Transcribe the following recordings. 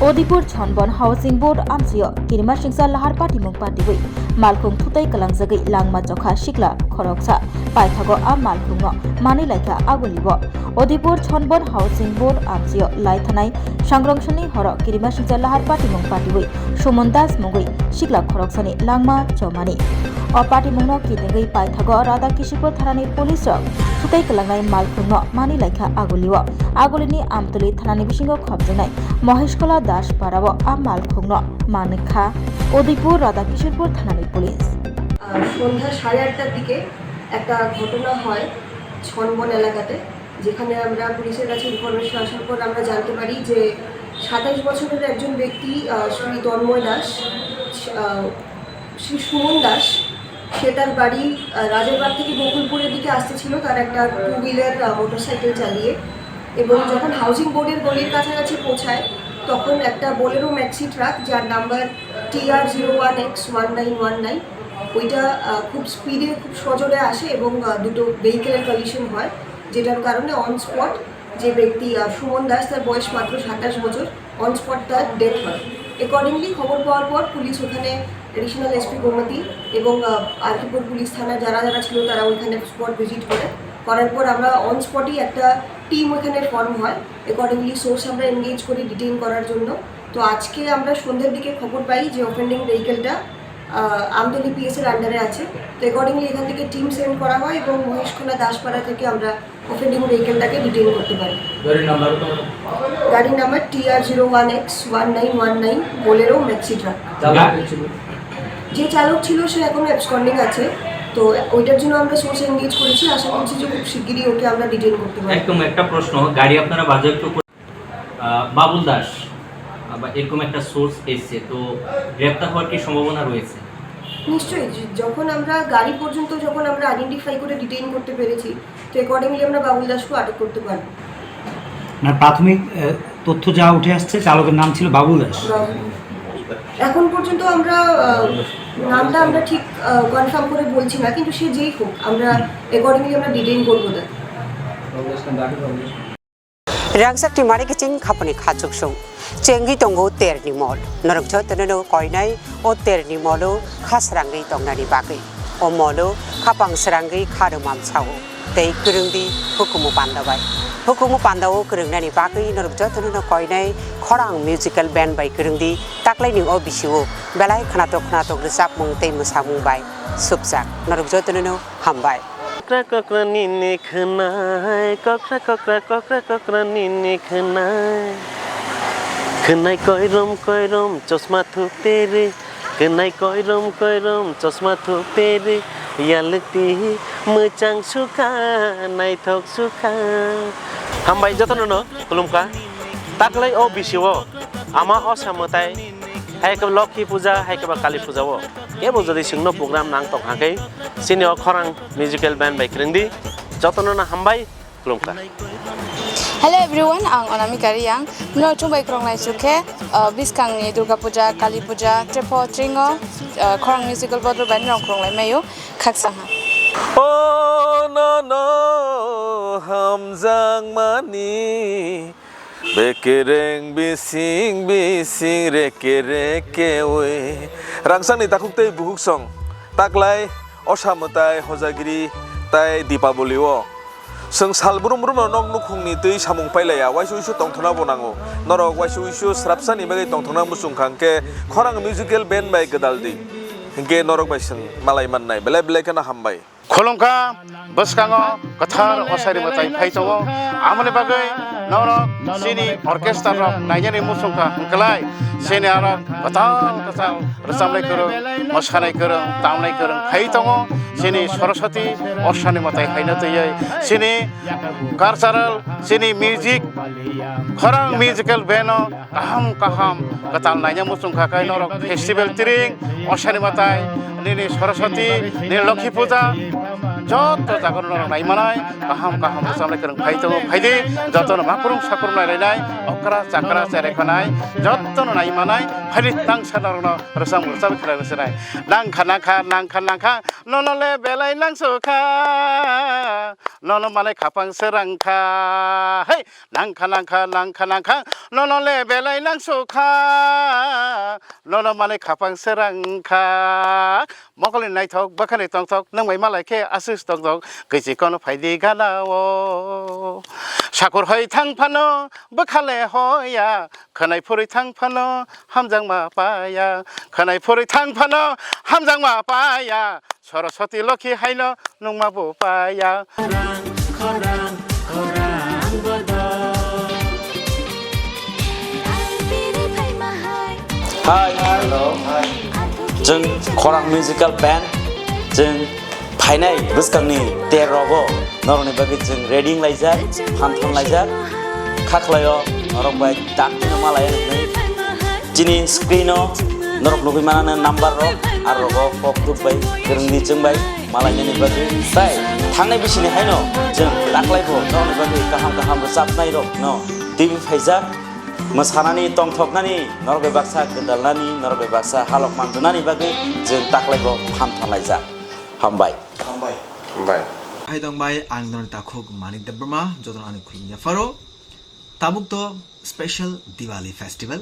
Udaipur Chonbon Housing Board Amsio Kirima Singsa Lahar Party Mung Party Wi Malkhung Thutai Kalangzagi Langmajoka Sikla Khoroksa Paithago A Malkhung Mani Laika Agulibo Udaipur Chonbon Housing Board Amsio Laithanai Sangrongshani Horo Kirima Singsa Lahar Party Mung Party Wi Sumondas Mungwi Sikla Khoroksani Langma Chomani O Party Mungno Kitingwi Paithago Radha Kishipur Tharani Police Thutai Kalangnai Malkhung Mani Laika Agulibo Agulini Amtuli Tharani Bisingo Khobjanai Moheshkola Das পারাবো মালখুং মানখা Udaipur Radhakishorepur থানার police সন্ধ্যা 8:30টার দিকে একটা ঘটনা হয় ছনবন এলাকাতে, যেখানে আমরা পুলিশের কাছে ইনফরমেশন আসার পর আমরা জানতে পারি যে 27 বছরের একজন ব্যক্তি শ্রী তন্ময় দাস, শ্রী সুমন দাস, সে তার বাড়ি রাজারবাগ থেকে বকুলপুরের দিকে আসতেছিল তার একটা 2 হুইলার মোটরসাইকেল চালিয়ে, এবং যখন হাউজিং বোর্ডের গলির কাছাকাছি পৌঁছায় তখন একটা বোলেরো ম্যাক্সি ট্রাক যার নাম্বার TR01X1919 ওইটা খুব স্পিডে খুব সজোরে আসে এবং দুটো ভেহিকেলের কলিশন হয়, যেটার কারণে অন স্পট যে ব্যক্তি সুমন দাস, তার বয়স মাত্র 27 বছর, অন স্পট তার ডেথ হয়। অ্যাকর্ডিংলি খবর পাওয়ার পর পুলিশ ওখানে এডিশনাল এসপি গোমতী এবং আরকিপুর পুলিশ থানা যারা ছিল তারা ওইখানে স্পট ভিজিট করার পর আমরা অন স্পটেই একটা টিম ওখানে ফর্ম হয়। অ্যাকর্ডিংলি সোর্স আমরা এনগেজ করি ডিটেইন করার জন্য। তো আজকে আমরা সন্ধ্যের দিকে খবর পাই যে অফেন্ডিং ভেহিকেলটা আমতলী পিএসের আন্ডারে আছে। তো অ্যাকর্ডিংলি এখান থেকে টিম সেন্ড করা হয় এবং মহেশখোলা দাসপাড়া থেকে আমরা অফেন্ডিং ভেহিকেলটাকে ডিটেইন করতে পারি। গাড়ির number TR01X1919 Bolero maxi truck. যে চালক ছিল সে এখনো অ্যাবসকন্ডিং আছে, তো ওইটার জন্য আমরা সোর্স এনগেজ করেছি। আশা করছি যে খুব শিগগিরই ওকে আমরা ডিটেইন করতে পারব। একদম একটা প্রশ্ন, গাড়ি আপনারা বাজেয়াপ্ত বাবুল দাস বা এরকম একটা সোর্স এসছে, তো গ্রেফতার হওয়ার কি সম্ভাবনা রয়েছে? নিশ্চয়ই, যখন আমরা গাড়ি পর্যন্ত যখন আমরা আইডেন্টিফাই করে ডিটেইন করতে পেরেছি, তো অ্যাকর্ডিংলি আমরা বাবুল দাসকে আটক করতে পারব। না, প্রাথমিক তথ্য যা উঠে আসছে চালকের নাম ছিল বাবুল দাস। এখন পর্যন্ত আমরা নামটা আমরা ঠিক কনফার্ম করে বলছি না, কিন্তু সে যেই হোক আমরা অ্যাকর্ডিংলি আমরা ডিটেইন করবো তাকে। Swrangchati mari kicing khapani khachuk sung chengi tongo terni mol norokjo tenono koinai o terni molo khasrangi tongnani bagai o molo khapang srangi kharumam chawo tei kurungdi hukumu pandao kurungnani bagai norokjo tenono koinai khorang musical band bai kurungdi taklai ni o bisiwo belai khnatok resap mung tei musamung bai subjak norokjo tenono hambai Kokra nini khnai kokra nini khnai koirom chosma thu pere khnai koirom chosma thu pere yalti muchang sukha nai thok sukha hambai jotono kulumka taklai o bisiwo ama osamotai hai ka lokhi puja hai ka kali puja wo ebo jodi singno program nang tok hakai sini khorang musical band by krindi jotono na hambai kulumka. Hello everyone, ang Onami Kariyang. Mno chumbai krong lai sukhe biskang ni Durga Puja, Kali Puja, Trepo Tringo, khorang musical band band rong krong lai mayo khaksa ha. Oh no hamjang mani bekereng bising reke we rangsang ni takuk tei buhuk song taklai osamutai hojagiri tai dipaboli o seng salbrum nok nukhung ni tei samung pailaya waisu tongthona bonango norok waisu srapsani bagai tongthona musung khangke khorang musical band bai gadaldi hingke norok bai seng malai mannai belai kana hambai Khoroksa baskango kathar osari matai phaitongo amone bagai norok sini orchestra rok naijani musungka hangkalai sini arok kathar rasamlai korong mosanai korong tamlai korong phaitongo sini Swrangchati osani matai haina toyai sini cultural sini music khorang musical band kaham katal naija musungka kai norok festival tiring osani matai nini Swrangchati nini Lokhi Puja joto jagon no naimanai kaham samle kereng phaidi joto no makurung sakurung nai okra chakra cherekhanai joto no naimanai phaidi tang sanarong no rasam mursam khilai senai nangkha nono le belai nangsukha nono malai khapang serangkha hey nangkha nono le belai nangsukha nono malai khapang serangkha mokoli naithok bakhani tongthok nangmai malai khe asus tongthok kisi kono phaidi ganao sakur hoi thangphano bakhale hoya khanai phuri thangphano hamjang ma paya khanai phuri thangphano hamjang ma paya Swrangchati Lokhi haino nungma bo paya Hi, hello. Jeng Khorang musical band jeng phainai buskangni terobo noroni bagi jeng reading laijak phanthon laijak khaklayo norok bai takno malai jini screeno norok nubi manana number ro arrogo poktuk bai kerengni jeng bai malai ni bagi tai thangnai bisini haino jeng laklaibo noroni bagi kaham resapnai rok no tv phaijak mosanani tongthoknani norbe baksa kedalnani norbe baksa halok manjunani bagi jeng taklaibo phanthon laijak hambai Haidong bai ang non takhok manik de Burma jodon ani khulnya faro tabuk to special Diwali festival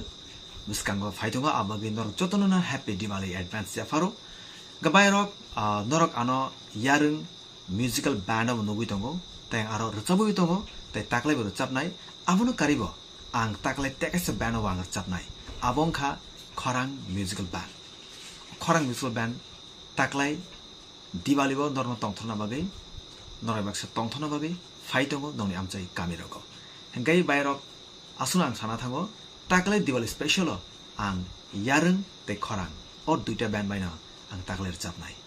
buskango phaitonga abagi norok jotona happy Diwali advance ya faro gabai rok norok ano yarung musical band of nugui tongo teng aro rochabui tongo tai taklai bo rochabnai abono karibo ang taklai tekase band of ang rochabnai abongkha Khorang musical band taklai Diwali bo norno tongthona bagai norai baksa tongthona bagai phaitongo nongni amchai kamiroko hengkai bairok asuna ang sana thango taklai Diwali special ang yarung te Khorang or duita band baina ang taklai rochabnai